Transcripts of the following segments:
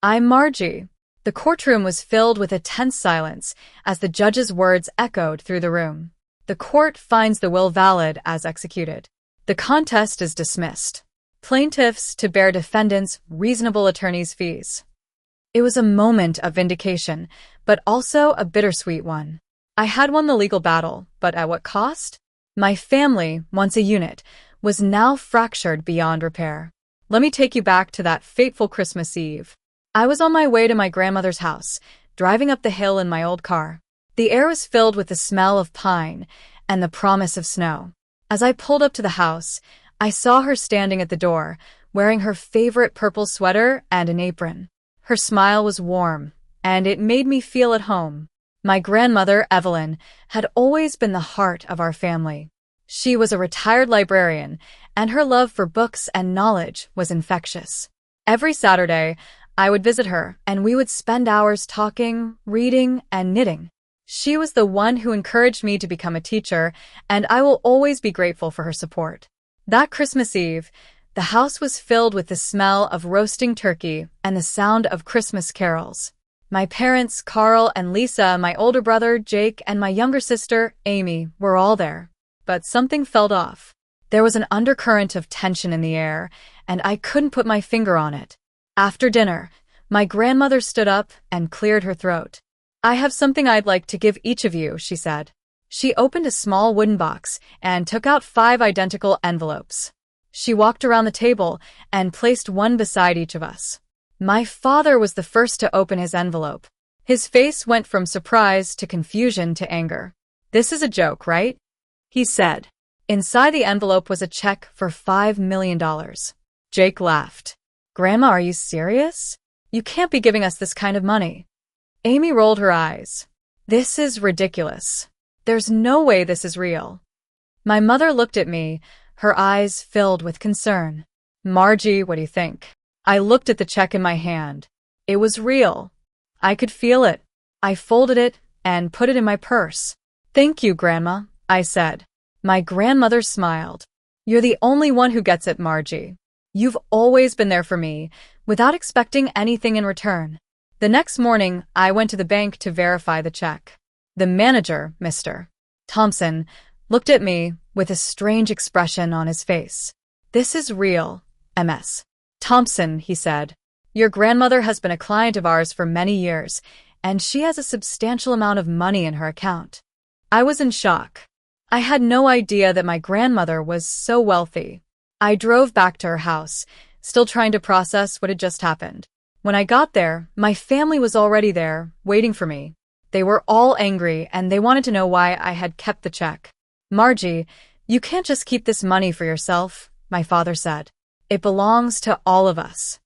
I'm Margie. The courtroom was filled with a tense silence as the judge's words echoed through the room. The court finds the will valid as executed. The contest is dismissed. Plaintiffs to bear defendants' reasonable attorney's fees. It was a moment of vindication, but also a bittersweet one. I had won the legal battle, but at what cost? My family, once a unit, was now fractured beyond repair. Let me take you back to that fateful Christmas Eve. I was on my way to my grandmother's house, driving up the hill in my old car. The air was filled with the smell of pine and the promise of snow. As I pulled up to the house, I saw her standing at the door, wearing her favorite purple sweater and an apron. Her smile was warm, and it made me feel at home. My grandmother, Evelyn, had always been the heart of our family. She was a retired librarian, and her love for books and knowledge was infectious. Every Saturday, I would visit her, and we would spend hours talking, reading, and knitting. She was the one who encouraged me to become a teacher, and I will always be grateful for her support. That Christmas Eve, the house was filled with the smell of roasting turkey and the sound of Christmas carols. My parents, Carl and Lisa, my older brother, Jake, and my younger sister, Amy, were all there. But something felt off. There was an undercurrent of tension in the air, and I couldn't put my finger on it. After dinner, my grandmother stood up and cleared her throat. I have something I'd like to give each of you, she said. She opened a small wooden box and took out 5 identical envelopes. She walked around the table and placed one beside each of us. My father was the first to open his envelope. His face went from surprise to confusion to anger. "This is a joke, right?" he said. Inside the envelope was a check for $5 million. Jake laughed. "Grandma, are you serious? You can't be giving us this kind of money." Amy rolled her eyes. "This is ridiculous. There's no way this is real." My mother looked at me, her eyes filled with concern. "Margie, what do you think?" I looked at the check in my hand. It was real. I could feel it. I folded it and put it in my purse. "Thank you, Grandma," I said. My grandmother smiled. "You're the only one who gets it, Margie. You've always been there for me, without expecting anything in return." The next morning, I went to the bank to verify the check. The manager, Mr. Thompson, looked at me with a strange expression on his face. "This is real, Ms. Thompson," he said. "Your grandmother has been a client of ours for many years, and she has a substantial amount of money in her account." I was in shock. I had no idea that my grandmother was so wealthy. I drove back to her house, still trying to process what had just happened. When I got there, my family was already there, waiting for me. They were all angry, and they wanted to know why I had kept the check. "Margie, you can't just keep this money for yourself," my father said. "It belongs to all of us."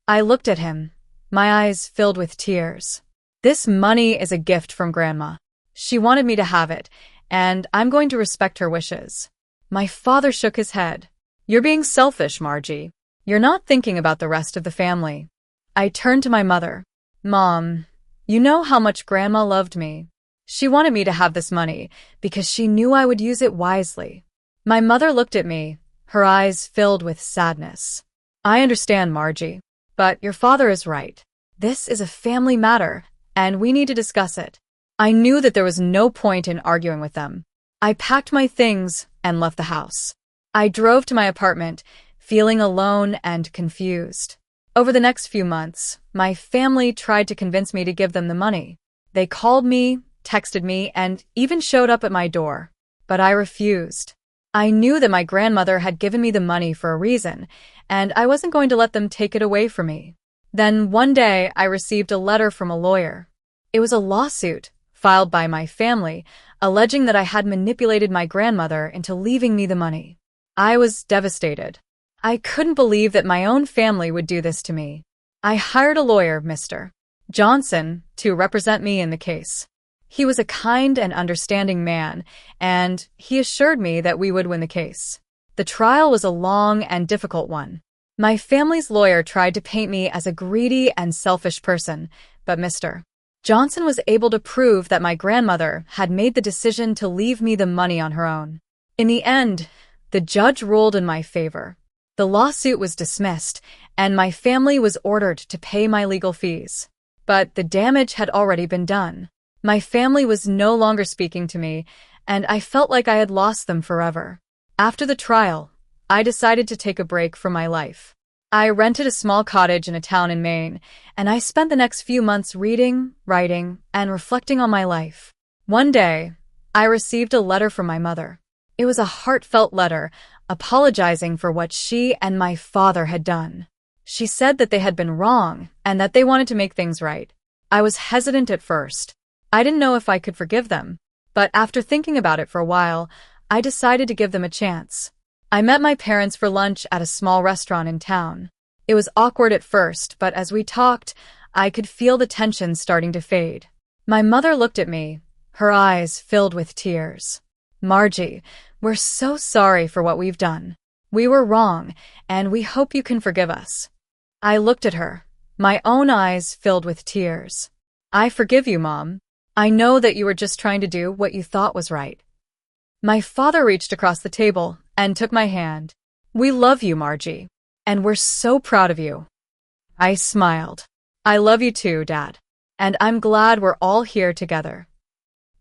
I looked at him, my eyes filled with tears. "This money is a gift from Grandma. She wanted me to have it, and I'm going to respect her wishes." My father shook his head. "You're being selfish, Margie. You're not thinking about the rest of the family." I turned to my mother. "Mom, you know how much Grandma loved me. She wanted me to have this money because she knew I would use it wisely." My mother looked at me, her eyes filled with sadness. "I understand, Margie, but your father is right. This is a family matter, and we need to discuss it." I knew that there was no point in arguing with them. I packed my things and left the house. I drove to my apartment, feeling alone and confused. Over the next few months, my family tried to convince me to give them the money. They called me, texted me, and even showed up at my door. But I refused. I knew that my grandmother had given me the money for a reason, and I wasn't going to let them take it away from me. Then one day, I received a letter from a lawyer. It was a lawsuit filed by my family, alleging that I had manipulated my grandmother into leaving me the money. I was devastated. I couldn't believe that my own family would do this to me. I hired a lawyer, Mr. Johnson, to represent me in the case. He was a kind and understanding man, and he assured me that we would win the case. The trial was a long and difficult one. My family's lawyer tried to paint me as a greedy and selfish person, but Mr. Johnson was able to prove that my grandmother had made the decision to leave me the money on her own. In the end, the judge ruled in my favor. The lawsuit was dismissed, and my family was ordered to pay my legal fees. But the damage had already been done. My family was no longer speaking to me, and I felt like I had lost them forever. After the trial, I decided to take a break from my life. I rented a small cottage in a town in Maine, and I spent the next few months reading, writing, and reflecting on my life. One day, I received a letter from my mother. It was a heartfelt letter, apologizing for what she and my father had done. She said that they had been wrong and that they wanted to make things right. I was hesitant at first. I didn't know if I could forgive them, but after thinking about it for a while, I decided to give them a chance. I met my parents for lunch at a small restaurant in town. It was awkward at first, but as we talked, I could feel the tension starting to fade. My mother looked at me, her eyes filled with tears. "Margie, we're so sorry for what we've done. We were wrong, and we hope you can forgive us." I looked at her, my own eyes filled with tears. "I forgive you, Mom. I know that you were just trying to do what you thought was right." My father reached across the table and took my hand. "We love you, Margie, and we're so proud of you." I smiled. "I love you too, Dad, and I'm glad we're all here together."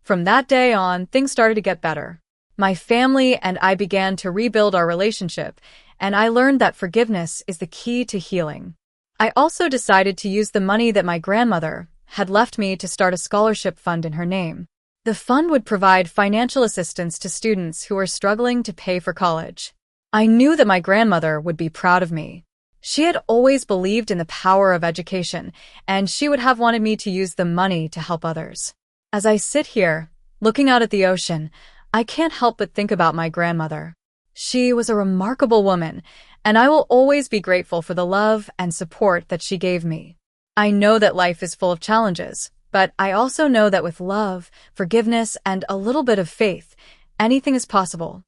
From that day on, things started to get better. My family and I began to rebuild our relationship, and I learned that forgiveness is the key to healing. I also decided to use the money that my grandmother had left me to start a scholarship fund in her name. The fund would provide financial assistance to students who were struggling to pay for college. I knew that my grandmother would be proud of me. She had always believed in the power of education, and she would have wanted me to use the money to help others. As I sit here, looking out at the ocean, I can't help but think about my grandmother. She was a remarkable woman, and I will always be grateful for the love and support that she gave me. I know that life is full of challenges, but I also know that with love, forgiveness, and a little bit of faith, anything is possible.